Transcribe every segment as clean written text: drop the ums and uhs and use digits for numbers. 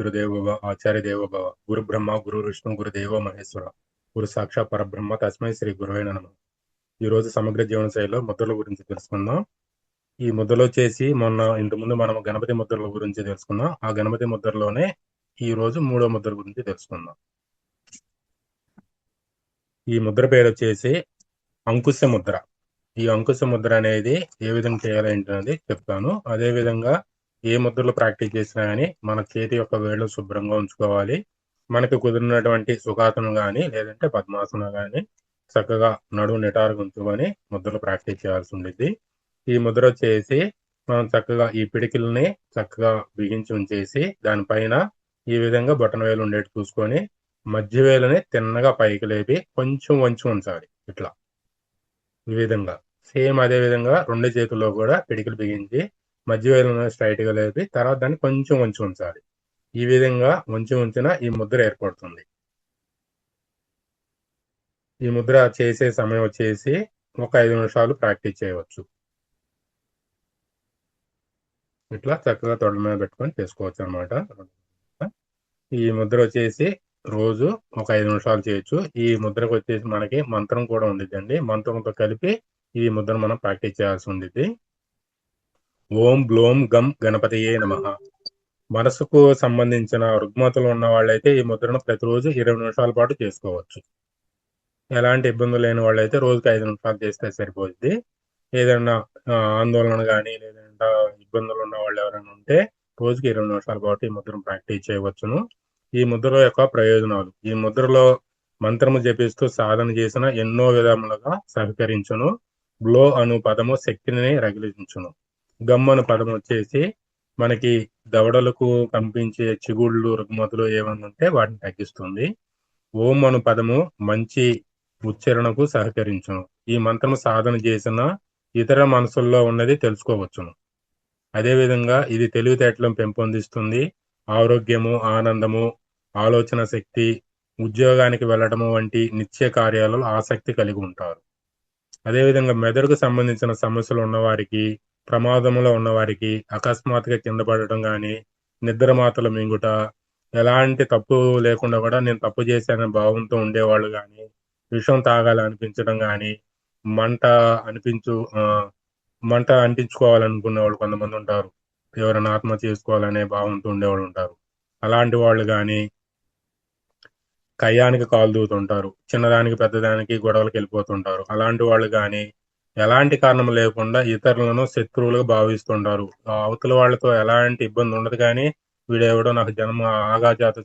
పితృదేవో భవ ఆచార్య దేవో భవ గురు బ్రహ్మ గురు విష్ణు గురుదేవో మహేశ్వర గురు సాక్షాత్ పరబ్రహ్మ తస్మై శ్రీ గురువే నమః. ఈ రోజు సమగ్ర జీవన శైలిలో ముద్రల గురించి తెలుసుకుందాం. ఈ ముద్రలో చేసి ఇంతకుముందు మనం గణపతి ముద్రల గురించి తెలుసుకున్నాం. ఆ గణపతి ముద్రలోనే ఈ రోజు మూడో ముద్ర గురించి తెలుసుకుందాం. ఈ ముద్ర పేరు వచ్చేసి అంకుశ ముద్ర. ఈ అంకుశ ముద్ర అనేది ఏ విధంగా చేయాలి ఏంటనేది చెప్తాను. అదే విధంగా ఏ ముద్రలు ప్రాక్టీస్ చేసినా కానీ మన చేతి యొక్క వేళ్ళు శుభ్రంగా ఉంచుకోవాలి. మనకు కుదిరినటువంటి సుఖాసనం కానీ లేదంటే పద్మాసనం కానీ చక్కగా నడుము నిటారుగా ఉంచుకొని ముద్రలు ప్రాక్టీస్ చేయాల్సి ఉండేది. ఈ ముద్ర వచ్చేసి మనం చక్కగా ఈ పిడికిల్ని చక్కగా బిగించి ఉంచేసి దానిపైన ఈ విధంగా బొటన వేలు ఉండేట్టు చూసుకొని మధ్య వేలుని తిన్నగా పైకి లేపి కొంచెం వంచి ఉంచాలి. ఇట్లా ఈ విధంగా సేమ్ అదే విధంగా రెండు చేతుల్లో కూడా పిడికిలు బిగించి మధ్య వేలును స్ట్రైట్ గా లేపి తర్వాత దాన్ని కొంచెం వంచి ఉంచాలి. ఈ విధంగా వంచి ఉంచిన ఈ ముద్ర ఏర్పడుతుంది. ఈ ముద్ర చేసే సమయం వచ్చేసి ఒక 5 నిమిషాలు ప్రాక్టీస్ చేయవచ్చు. ఇట్లా చక్కగా తొడల మీద పెట్టుకొని చేసుకోవచ్చు అనమాట. ఈ ముద్ర వచ్చేసి రోజు ఒక 5 నిమిషాలు చేయొచ్చు. ఈ ముద్రకు వచ్చేసి మనకి మంత్రం కూడా ఉండిద్దండి. మంత్రంతో కలిపి ఈ ముద్రను మనం ప్రాక్టీస్ చేయాల్సి ఉండిద్ది. ఓం బ్లోం గం గణపతియే నమః. మనసుకు సంబంధించిన రుగ్మతలు ఉన్న వాళ్ళైతే ఈ ముద్రను ప్రతిరోజు 20 నిమిషాల పాటు చేసుకోవచ్చు. ఎలాంటి ఇబ్బందులు లేని వాళ్ళైతే రోజుకి 5 నిమిషాలు చేస్తే సరిపోద్ది. ఏదైనా ఆందోళన కానీ లేదంటే ఇబ్బందులు ఉన్న వాళ్ళు ఎవరైనా ఉంటే రోజుకి 20 నిమిషాల పాటు ఈ ముద్రను ప్రాక్టీస్ చేయవచ్చును. ఈ ముద్ర యొక్క ప్రయోజనాలు: ఈ ముద్రలో మంత్రము జపిస్తూ సాధన చేసిన ఎన్నో విధములుగా సహకరించును. బ్లో అను పదము శక్తిని రగిలించును. గమ్ అను పదం వచ్చేసి మనకి దవడలకు కంపించే చిగుళ్ళు రుగ్మతులు ఏమన్నా ఉంటే వాటిని తగ్గిస్తుంది. ఓం అను పదము మంచి ఉచ్చారణకు సహకరించును. ఈ మంత్రము సాధన చేసిన ఇతర మనసుల్లో ఉన్నది తెలుసుకోవచ్చును. అదేవిధంగా ఇది తెలివితేటలను పెంపొందిస్తుంది. ఆరోగ్యము, ఆనందము, ఆలోచన శక్తి, ఉద్యోగానికి వెళ్ళడము వంటి నిత్య కార్యాలలో ఆసక్తి కలిగి ఉంటారు. అదేవిధంగా మెదడుకు సంబంధించిన సమస్యలు ఉన్నవారికి, ప్రమాదంలో ఉన్నవారికి, అకస్మాత్తుగా కింద పడటం కానీ, నిద్ర మాత్రలు మింగుట, ఎలాంటి తప్పు లేకుండా కూడా నేను తప్పు చేశానని భావంతో ఉండేవాళ్ళు కానీ, విషం తాగాలనిపించడం కానీ, మంట మంట అంటించుకోవాలనుకునే వాళ్ళు కొంతమంది ఉంటారు. ఎవరైనా ఆత్మహత్య చేసుకోవాలనే భావంతో ఉండేవాళ్ళు ఉంటారు. అలాంటి వాళ్ళు కానీ కయ్యానికి కాలు దూతుంటారు. చిన్నదానికి పెద్దదానికి గొడవలకు వెళ్ళిపోతుంటారు. అలాంటి వాళ్ళు కానీ ఎలాంటి కారణం లేకుండా ఇతరులను శత్రువులుగా భావిస్తుంటారు. అవతల వాళ్ళతో ఎలాంటి ఇబ్బంది ఉండదు కానీ వీడెవడో నాకు జన్మ ఆగాజాత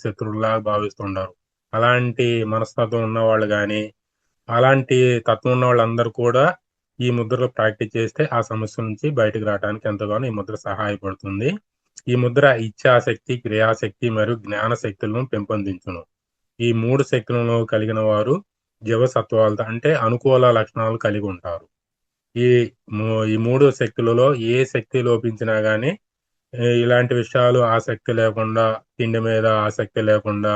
శత్రువులాగా భావిస్తుంటారు. అలాంటి మనస్తత్వం ఉన్న వాళ్ళు కానీ అలాంటి తత్వం ఉన్న వాళ్ళందరూ కూడా ఈ ముద్రలో ప్రాక్టీస్ చేస్తే ఆ సమస్య నుంచి బయటకు రావడానికి ఎంతగానో ఈ ముద్ర సహాయపడుతుంది. ఈ ముద్ర ఇచ్ఛాశక్తి, క్రియాశక్తి మరియు జ్ఞాన శక్తులను పెంపొందించును. ఈ 3 శక్తులను కలిగిన వారు జీవసత్వాలతో అంటే అనుకూల లక్షణాలు కలిగి ఉంటారు. ఈ ఈ 3 శక్తులలో ఏ శక్తి లోపించినా గానీ ఇలాంటి విషయాలు ఆసక్తి లేకుండా, తిండి మీద ఆసక్తి లేకుండా,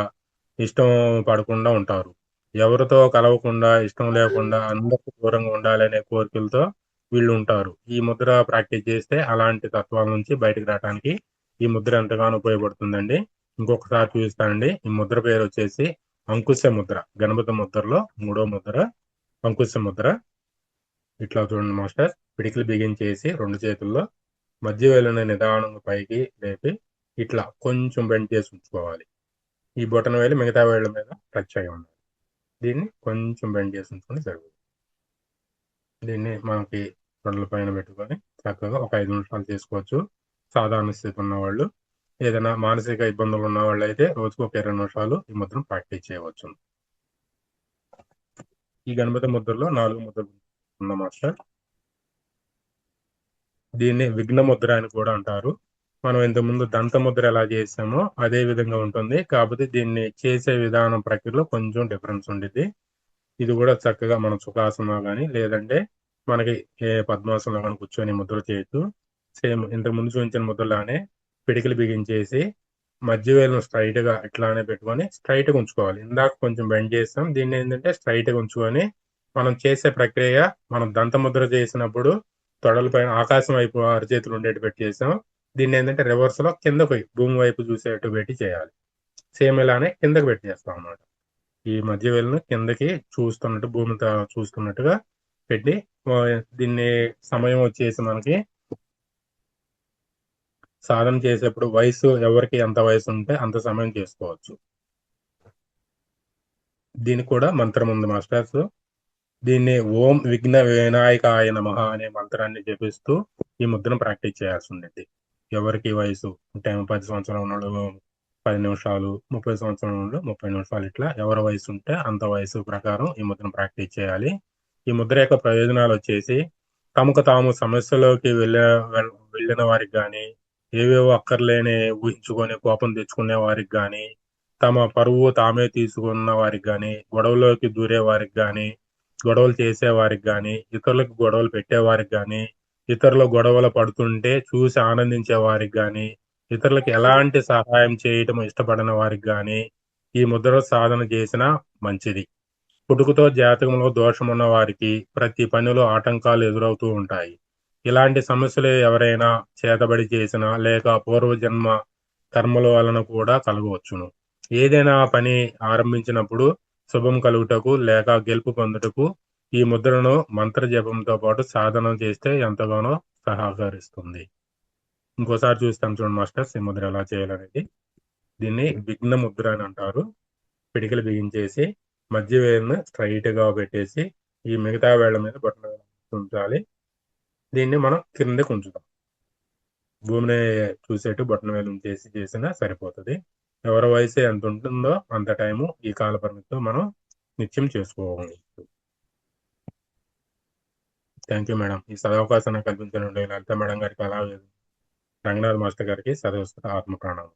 ఇష్టం పడకుండా ఉంటారు. ఎవరితో కలవకుండా, ఇష్టం లేకుండా అందరికి దూరంగా ఉండాలనే కోరికలతో వీళ్ళు ఉంటారు. ఈ ముద్ర ప్రాక్టీస్ చేస్తే అలాంటి తత్వాల నుంచి బయటకు రావడానికి ఈ ముద్ర ఎంతగానో ఉపయోగపడుతుందండి. ఇంకొకసారి చూపిస్తానండి. ఈ ముద్ర పేరు వచ్చేసి అంకుశ ముద్ర. గణపతి ముద్రలో మూడో ముద్ర అంకుశ ముద్ర. ఇట్లా చూడండి మాస్టర్. పిడికిలు బిగించేసి 2 చేతుల్లో మధ్య వేలుని నిదానంగా పైకి లేపి ఇట్లా కొంచెం బెండ్ చేసి ఉంచుకోవాలి. ఈ బొటన వేలు మిగతా వేళ్ళ మీద టచ్ అయి ఉండాలి. దీన్ని కొంచెం బెండ్ చేసి ఉంచుకొని సరిపోతుంది. దీన్ని మనకి తొడల పైన పెట్టుకొని చక్కగా ఒక 5 నిమిషాలు చేసుకోవచ్చు. సాధారణ స్థితి ఉన్న వాళ్ళు, ఏదైనా మానసిక ఇబ్బందులు ఉన్న వాళ్ళు అయితే రోజుకు ఒక 20 నిమిషాలు ఈ ముద్రను ప్రాక్టీస్ చేయవచ్చు. ఈ గణపతి ముద్రలో 4 ముద్రలు ఉన్న మాస్టర్. దీన్ని విఘ్న ముద్ర అని కూడా అంటారు. మనం ఇంతకుముందు దంత ముద్ర ఎలా చేసామో అదే విధంగా ఉంటుంది. కాకపోతే దీన్ని చేసే విధానం ప్రక్రియలో కొంచెం డిఫరెన్స్ ఉండిద్ది. ఇది కూడా చక్కగా మనం సుఖాసనం కానీ లేదంటే మనకి పద్మాసనంలో కానీ కూర్చొని ముద్ర చేయొచ్చు. సేమ్ ఇంతకుముందు చూపించిన ముద్రలానే పిడికిలు బిగించేసి మధ్య వేలును స్ట్రైట్ గా ఇట్లానే పెట్టుకొని స్ట్రైట్ గా ఉంచుకోవాలి. ఇందాక కొంచెం బెండ్ చేస్తాం. దీన్ని ఏంటంటే స్ట్రైట్ గా ఉంచుకొని మనం చేసే ప్రక్రియ మనం దంత ముద్ర చేసినప్పుడు తొడల పైన ఆకాశం వైపు అరచేతులు ఉండేట్టు పెట్టి చేసాం. దీన్ని ఏంటంటే రివర్స్ లో కిందకి భూమి వైపు చూసేట్టు పెట్టి చేయాలి. సేమ్ ఇలానే కిందకి పెట్టి చేస్తాం అన్నమాట. ఈ మధ్య వేలును కిందకి చూస్తున్నట్టు చూస్తున్నట్టుగా పెట్టి ఆ, దీన్ని సమయం వచ్చేసి మనకి సాధన చేసేప్పుడు వయసు ఎవరికి ఎంత వయసు ఉంటే అంత సమయం చేసుకోవచ్చు. దీనికి కూడా మంత్రం ఉంది మాస్టర్స్. దీన్ని ఓం విఘ్న వినాయకాయ నమః అనే మంత్రాన్ని జపిస్తూ ఈ ముద్రను ప్రాక్టీస్ చేయాల్సి ఉండేది. ఎవరికి వయసు అంటే 10 సంవత్సరాలు ఉన్నోళ్ళు 10 నిమిషాలు, 30 సంవత్సరాలు ఉన్నోళ్ళు 30 నిమిషాలు, ఇట్లా ఎవరి వయసు ఉంటే అంత వయసు ప్రకారం ఈ ముద్రను ప్రాక్టీస్ చేయాలి. ఈ ముద్ర యొక్క ప్రయోజనాలు వచ్చేసి తమకు తాము సమస్యలోకి వెళ్ళిన వారికి కానీ, ఏవేవో అక్కర్లేని ఊహించుకొని కోపం తెచ్చుకునే వారికి కానీ, తమ పరువు తామే తీసుకున్న వారికి కానీ, గొడవలోకి దూరే వారికి కానీ, గొడవలు చేసే వారికి కానీ, ఇతరులకు గొడవలు పెట్టే వారికి కానీ, ఇతరుల గొడవలు పడుతుంటే చూసి ఆనందించే వారికి కానీ, ఇతరులకు ఎలాంటి సహాయం చేయటం ఇష్టపడని వారికి కానీ ఈ ముద్ర సాధన చేసినా మంచిది. పుట్టుకతో జాతకంలో దోషమున్న వారికి ప్రతి పనిలో ఆటంకాలు ఎదురవుతూ ఉంటాయి. ఇలాంటి సమస్యలు ఎవరైనా చేతబడి చేసినా లేక పూర్వజన్మ కర్మల వలన కూడా కలగవచ్చును. ఏదైనా పని ఆరంభించినప్పుడు శుభం కలుగుటకు లేక గెలుపు పొందుటకు ఈ ముద్రను మంత్ర జపంతో పాటు సాధన చేస్తే ఎంతగానో సహకరిస్తుంది. ఇంకోసారి చూస్తాం చూడండి మాస్టర్స్, ఈ ముద్ర ఎలా చేయాలనేది. దీన్ని విఘ్న ముద్ర అని అంటారు. పిడికిలు బిగించేసి మధ్య వేలును స్ట్రైట్ గా పెట్టేసి ఈ మిగతా వేళ్ల మీద బొట్టన వేలు ఉంచాలి. దీన్ని మనం కిందకి ఉంచుతాం. భూమిని చూసేట్టు బొట్టన వేలు ఉంచేసి చేసినా సరిపోతుంది. ఎవరి వయసు ఎంత ఉంటుందో అంత టైము ఈ కాల పరిమితితో మనం నిత్యం చేసుకోవాలి. Thank you madam. ఈ సదవకాశాన్ని కల్పించిన లలిత మేడం గారికి, అలాగే రంగనాథ్ మాస్టర్ గారికి సదవస్త ఆత్మ ప్రణామం.